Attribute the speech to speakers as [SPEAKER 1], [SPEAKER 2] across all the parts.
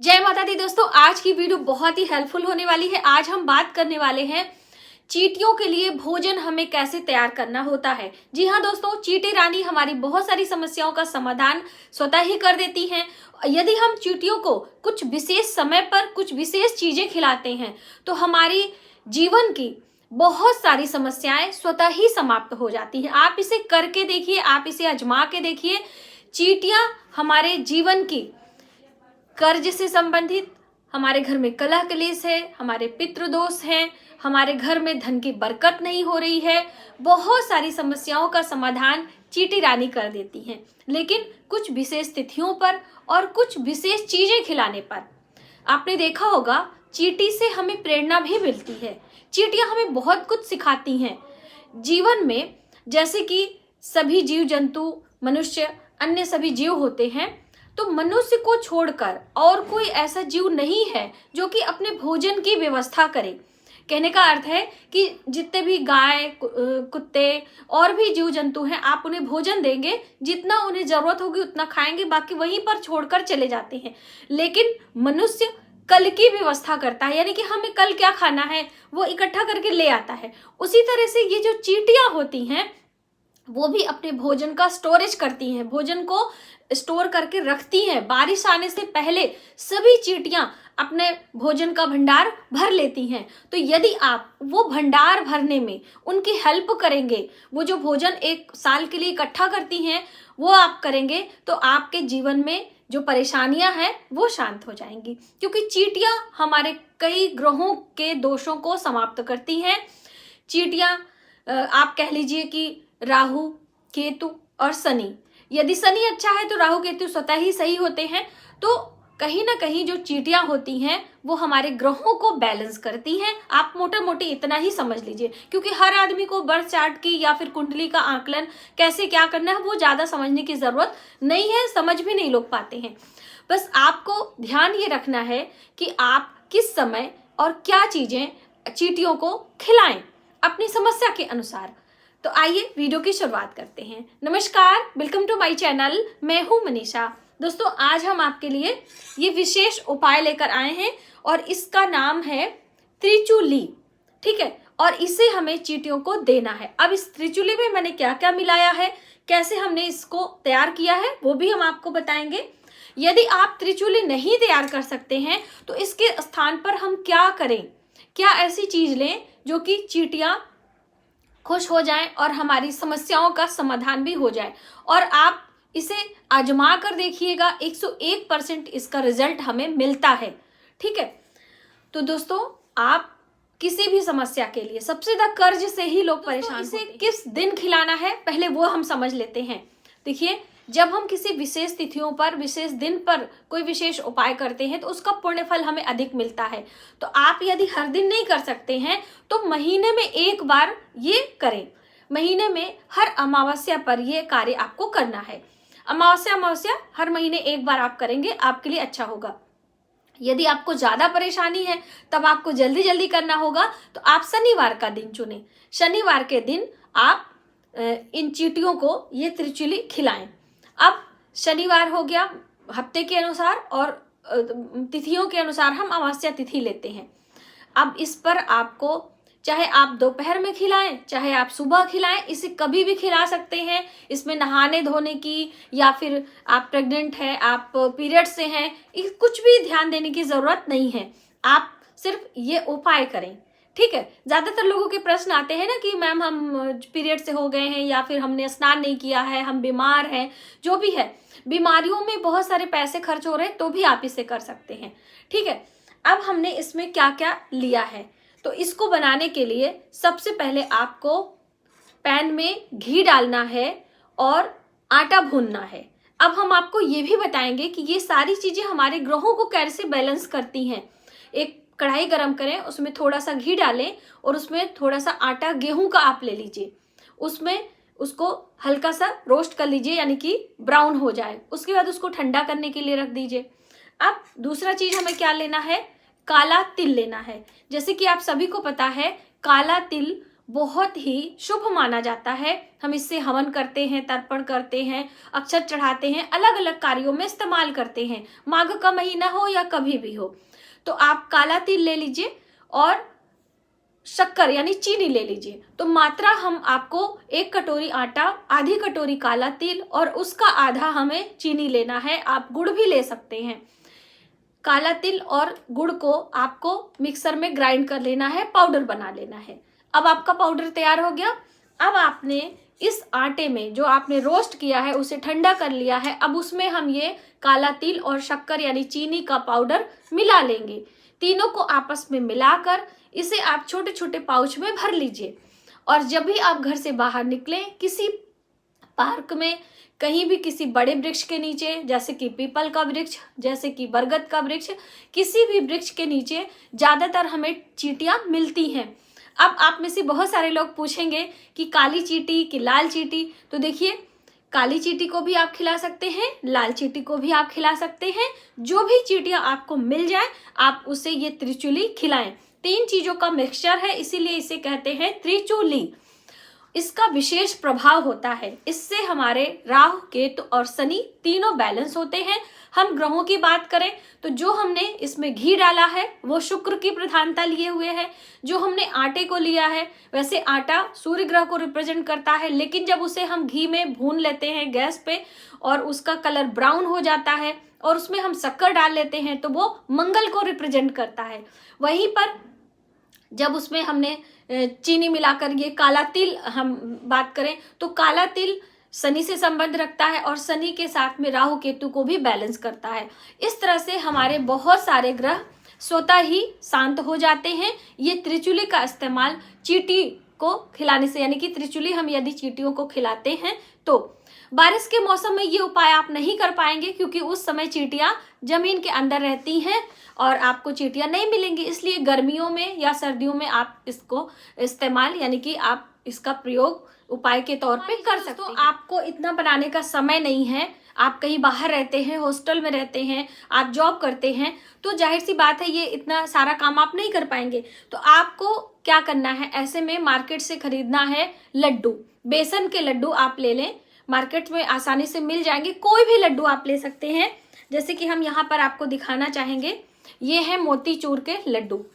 [SPEAKER 1] जय माता दी दोस्तों, आज की वीडियो बहुत ही हेल्पफुल होने वाली है। आज हम बात करने वाले हैं चींटियों के लिए भोजन हमें कैसे तैयार करना होता है। जी हाँ दोस्तों, चींटी रानी हमारी बहुत सारी समस्याओं का समाधान स्वतः ही कर देती हैं। यदि हम चींटियों को कुछ विशेष समय पर कुछ विशेष चीजें खिलाते हैं तो हमारी जीवन की बहुत सारी समस्याएं स्वतः ही समाप्त हो जाती हैं। आप इसे करके देखिए, आप इसे आजमा के देखिए। चींटियां हमारे जीवन की कर्ज से संबंधित, हमारे घर में कलह कलेश है, हमारे पितृदोष हैं, हमारे घर में धन की बरकत नहीं हो रही है, बहुत सारी समस्याओं का समाधान चींटी रानी कर देती हैं। लेकिन कुछ विशेष तिथियों पर और कुछ विशेष चीजें खिलाने पर आपने देखा होगा चींटी से हमें प्रेरणा भी मिलती है। चींटियां हमें बहुत कुछ सिखाती हैं जीवन में, जैसे कि सभी जीव जंतु, मनुष्य, अन्य सभी जीव होते हैं, तो मनुष्य को छोड़कर और कोई ऐसा जीव नहीं है जो कि अपने भोजन की व्यवस्था करे। कहने का अर्थ है कि जितने भी गाय, कुत्ते और भी जीव जंतु हैं, आप उन्हें भोजन देंगे, जितना उन्हें जरूरत होगी उतना खाएंगे, बाकी वहीं पर छोड़कर चले जाते हैं। लेकिन मनुष्य कल की व्यवस्था करता है, यानी कि हमें कल क्या खाना है वो इकट्ठा करके ले आता है। उसी तरह से ये जो चींटियां होती हैं वो भी अपने भोजन का स्टोरेज करती हैं, भोजन को स्टोर करके रखती हैं। बारिश आने से पहले सभी चींटियां अपने भोजन का भंडार भर लेती हैं। तो यदि आप वो भंडार भरने में उनकी हेल्प करेंगे, वो जो भोजन एक साल के लिए इकट्ठा करती हैं वो आप करेंगे, तो आपके जीवन में जो परेशानियां हैं वो शांत हो जाएंगी। क्योंकि चींटियां हमारे कई ग्रहों के दोषों को समाप्त करती हैं। चींटियां आप कह लीजिए कि राहु, केतु और शनि, यदि शनि अच्छा है तो राहु केतु स्वतः ही सही होते हैं। तो कहीं ना कहीं जो चींटियां होती हैं वो हमारे ग्रहों को बैलेंस करती हैं। आप मोटा मोटी इतना ही समझ लीजिए, क्योंकि हर आदमी को बर्थ चार्ट की या फिर कुंडली का आकलन कैसे क्या करना है वो ज्यादा समझने की जरूरत नहीं है, समझ भी नहीं लोग पाते हैं। बस आपको ध्यान ये रखना है कि आप किस समय और क्या चीजें चींटियों को खिलाएं अपनी समस्या के अनुसार। तो आइए वीडियो की शुरुआत करते हैं। नमस्कार, वेलकम टू माय चैनल, मैं हूं मनीषा। दोस्तों, आज हम आपके लिए ये विशेष उपाय लेकर आए हैं और इसका नाम है त्रिचूली। ठीक है, और इसे हमें चींटियों को देना है। अब इस त्रिचूली में मैंने क्या क्या मिलाया है, कैसे हमने इसको तैयार किया है, वो भी हम आपको बताएंगे। यदि आप त्रिचूली नहीं तैयार कर सकते हैं तो इसके स्थान पर हम क्या करें, क्या ऐसी चीज लें जो कि चींटियां खुश हो जाएं और हमारी समस्याओं का समाधान भी हो जाए। और आप इसे आजमा कर देखिएगा, 101% इसका रिजल्ट हमें मिलता है। ठीक है, तो दोस्तों, आप किसी भी समस्या के लिए, सबसे ज्यादा कर्ज से ही लोग परेशान होते हैं। इसे किस दिन खिलाना है पहले वो हम समझ लेते हैं। देखिए, जब हम किसी विशेष तिथियों पर, विशेष दिन पर कोई विशेष उपाय करते हैं तो उसका पुण्य फल हमें अधिक मिलता है। तो आप यदि हर दिन नहीं कर सकते हैं तो महीने में एक बार ये करें। महीने में हर अमावस्या पर ये कार्य आपको करना है। अमावस्या हर महीने एक बार आप करेंगे, आपके लिए अच्छा होगा। यदि आपको ज्यादा परेशानी है, तब आपको जल्दी जल्दी करना होगा, तो आप शनिवार का दिन चुनें। शनिवार के दिन आप इन चींटियों को ये त्रिचूली खिलाएं। अब शनिवार हो गया, हफ्ते के अनुसार और तिथियों के अनुसार हम अमावस्या तिथि लेते हैं। अब इस पर आपको, चाहे आप दोपहर में खिलाएं, चाहे आप सुबह खिलाएं, इसे कभी भी खिला सकते हैं। इसमें नहाने धोने की, या फिर आप प्रेग्नेंट हैं, आप पीरियड से हैं, कुछ भी ध्यान देने की जरूरत नहीं है। आप सिर्फ ये उपाय करें। ठीक है, ज्यादातर लोगों के प्रश्न आते हैं ना कि मैम हम पीरियड से हो गए हैं, या फिर हमने स्नान नहीं किया है, हम बीमार हैं, जो भी है, बीमारियों में बहुत सारे पैसे खर्च हो रहे हैं, तो भी आप इसे कर सकते हैं। ठीक है, अब हमने इसमें क्या क्या लिया है, तो इसको बनाने के लिए सबसे पहले आपको पैन में घी डालना है और आटा भूनना है। अब हम आपको ये भी बताएंगे कि ये सारी चीजें हमारे ग्रहों को कैसे बैलेंस करती हैं। एक कढ़ाई गरम करें, उसमें थोड़ा सा घी डालें और उसमें थोड़ा सा आटा गेहूं का आप ले लीजिए, उसमें उसको हल्का सा रोस्ट कर लीजिए, यानी कि ब्राउन हो जाए। उसके बाद उसको ठंडा करने के लिए रख दीजिए। अब दूसरा चीज हमें क्या लेना है, काला तिल लेना है। जैसे कि आप सभी को पता है, काला तिल बहुत ही शुभ माना जाता है। हम इससे हवन करते हैं, तर्पण करते हैं, अक्षत चढ़ाते हैं, अलग अलग कार्यों में इस्तेमाल करते हैं, माघ का महीना हो या कभी भी हो। तो आप काला तिल ले लीजिए और शक्कर यानी चीनी ले लीजिए। तो मात्रा हम आपको 1 कटोरी आटा, आधी कटोरी काला तिल और उसका आधा हमें चीनी लेना है। आप गुड़ भी ले सकते हैं। काला तिल और गुड़ को आपको मिक्सर में ग्राइंड कर लेना है, पाउडर बना लेना है। अब आपका पाउडर तैयार हो गया। अब आपने इस आटे में जो आपने रोस्ट किया है उसे ठंडा कर लिया है। अब उसमें हम ये काला तिल और शक्कर यानी चीनी का पाउडर मिला लेंगे। तीनों को आपस में मिलाकर इसे आप छोटे छोटे पाउच में भर लीजिए। और जब भी आप घर से बाहर निकलें, किसी पार्क में, कहीं भी किसी बड़े वृक्ष के नीचे, जैसे कि पीपल का वृक्ष, जैसे कि बरगद का वृक्ष, किसी भी वृक्ष के नीचे ज्यादातर हमें चींटियां मिलती हैं। अब आप में से बहुत सारे लोग पूछेंगे कि काली चींटी कि लाल चींटी। तो देखिए, काली चींटी को भी आप खिला सकते हैं, लाल चींटी को भी आप खिला सकते हैं। जो भी चींटियां आपको मिल जाए आप उसे ये त्रिचूली खिलाएं। 3 चीजों का मिक्सचर है, इसीलिए इसे कहते हैं त्रिचूली। इसका विशेष प्रभाव होता है, इससे हमारे राहु, केतु और शनि तीनों बैलेंस होते हैं। हम ग्रहों की बात करें तो जो हमने इसमें घी डाला है वो शुक्र की प्रधानता लिए हुए है। जो हमने आटे को लिया है, वैसे आटा सूर्य ग्रह को रिप्रेजेंट करता है, लेकिन जब उसे हम घी में भून लेते हैं गैस पे और उसका कलर ब्राउन हो जाता है और उसमें हम शक्कर डाल लेते हैं तो वो मंगल को रिप्रेजेंट करता है। वहीं पर जब उसमें हमने चीनी मिलाकर ये काला तिल हम बात करें तो काला तिल शनि से संबंध रखता है और शनि के साथ में राहु केतु को भी बैलेंस करता है। इस तरह से हमारे बहुत सारे ग्रह स्वतः ही शांत हो जाते हैं। ये त्रिचूली का इस्तेमाल चींटी को खिलाने से, यानी कि त्रिचूली हम यदि चींटियों को खिलाते हैं तो। बारिश के मौसम में ये उपाय आप नहीं कर पाएंगे क्योंकि उस समय चींटियां जमीन के अंदर रहती हैं और आपको चींटियां नहीं मिलेंगी। इसलिए गर्मियों में या सर्दियों में आप इसको इस्तेमाल यानी कि आप इसका प्रयोग उपाय के तौर पे कर सकते हैं। तो आपको इतना बनाने का समय नहीं है, आप कहीं बाहर रहते हैं, हॉस्टल में रहते हैं, आप जॉब करते हैं, तो जाहिर सी बात है ये इतना सारा काम आप नहीं कर पाएंगे। तो आपको क्या करना है, ऐसे में मार्केट से खरीदना है लड्डू। बेसन के लड्डू आप ले लें, मार्केट में आसानी से मिल जाएंगे। कोई भी लड्डू आप ले सकते हैं। जैसे कि हम यहाँ पर आपको दिखाना चाहेंगे, ये है मोतीचूर के लड्डू।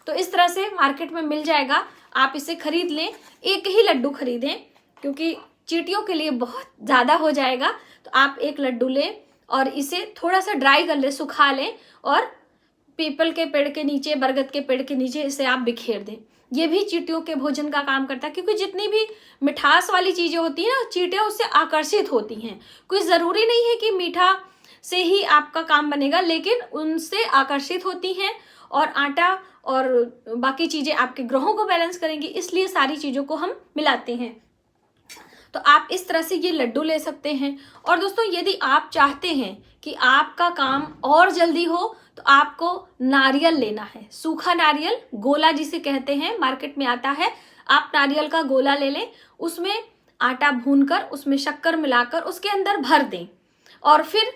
[SPEAKER 1] तो इस तरह से मार्केट में मिल जाएगा, आप इसे खरीद लें। एक ही लड्डू खरीदें क्योंकि चींटियों के लिए बहुत ज़्यादा हो जाएगा। तो आप एक लड्डू लें और इसे थोड़ा सा ड्राई कर लें, सुखा लें और पीपल के पेड़ के नीचे, बरगद के पेड़ के नीचे इसे आप बिखेर दें। ये भी चींटियों के भोजन का काम करता है क्योंकि जितनी भी मिठास वाली चीज़ें होती हैं ना, चींटियां उससे आकर्षित होती हैं। कोई ज़रूरी नहीं है कि मीठा से ही आपका काम बनेगा, लेकिन उनसे आकर्षित होती हैं और आटा और बाकी चीज़ें आपके ग्रहों को बैलेंस करेंगी, इसलिए सारी चीज़ों को हम मिलाते हैं। तो आप इस तरह से ये लड्डू ले सकते हैं। और दोस्तों, यदि आप चाहते हैं कि आपका काम और जल्दी हो तो आपको नारियल लेना है। सूखा नारियल, गोला जिसे कहते हैं, मार्केट में आता है। आप नारियल का गोला ले लें, उसमें आटा भूनकर उसमें शक्कर मिलाकर उसके अंदर भर दें और फिर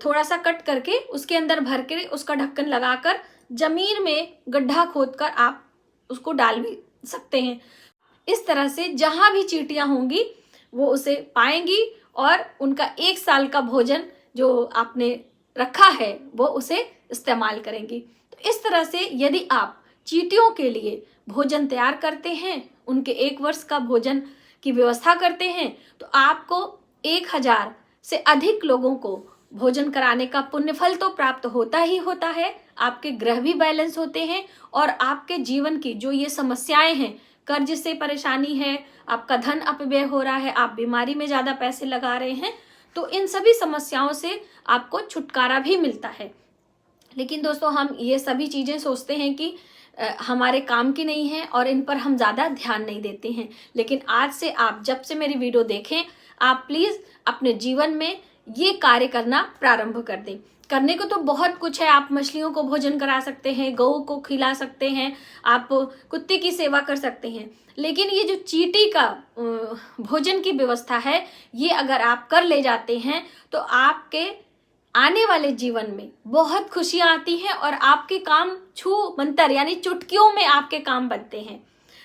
[SPEAKER 1] थोड़ा सा कट करके उसके अंदर भर के उसका ढक्कन लगाकर जमीन में गड्ढा खोदकर आप उसको डाल भी सकते हैं। इस तरह से जहां भी चींटियां होंगी वो उसे पाएंगी और उनका 1 साल का भोजन जो आपने रखा है वो उसे इस्तेमाल करेंगी। तो इस तरह से यदि आप चींटियों के लिए भोजन तैयार करते हैं, उनके 1 वर्ष का भोजन की व्यवस्था करते हैं, तो आपको 1000 से अधिक लोगों को भोजन कराने का पुण्यफल तो प्राप्त होता ही होता है। आपके ग्रह भी बैलेंस होते हैं और आपके जीवन की जो ये समस्याएं हैं, कर्ज से परेशानी है, आपका धन अपव्यय हो रहा है, आप बीमारी में ज्यादा पैसे लगा रहे हैं, तो इन सभी समस्याओं से आपको छुटकारा भी मिलता है। लेकिन दोस्तों, हम ये सभी चीजें सोचते हैं कि हमारे काम की नहीं है और इन पर हम ज़्यादा ध्यान नहीं देते हैं। लेकिन आज से आप जब से मेरी वीडियो देखें, आप प्लीज़ अपने जीवन में ये कार्य करना प्रारंभ कर दें। करने को तो बहुत कुछ है, आप मछलियों को भोजन करा सकते हैं, गऊ को खिला सकते हैं, आप कुत्ते की सेवा कर सकते हैं, लेकिन ये जो चींटी का भोजन की व्यवस्था है, ये अगर आप कर ले जाते हैं तो आपके आने वाले जीवन में बहुत खुशियां आती हैं और आपके काम छू मंतर यानी चुटकियों में आपके काम बनते हैं।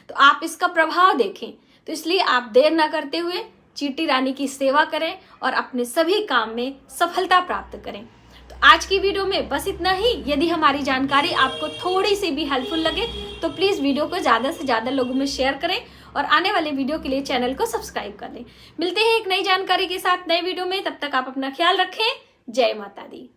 [SPEAKER 1] तो आप इसका प्रभाव देखें। तो इसलिए आप देर ना करते हुए चींटी रानी की सेवा करें और अपने सभी काम में सफलता प्राप्त करें। तो आज की वीडियो में बस इतना ही। यदि हमारी जानकारी आपको थोड़ी सी भी हेल्पफुल लगे तो प्लीज वीडियो को ज्यादा से ज्यादा लोगों में शेयर करें और आने वाले वीडियो के लिए चैनल को सब्सक्राइब कर लें। मिलते हैं एक नई जानकारी के साथ नए वीडियो में, तब तक आप अपना ख्याल रखें। जय माता दी।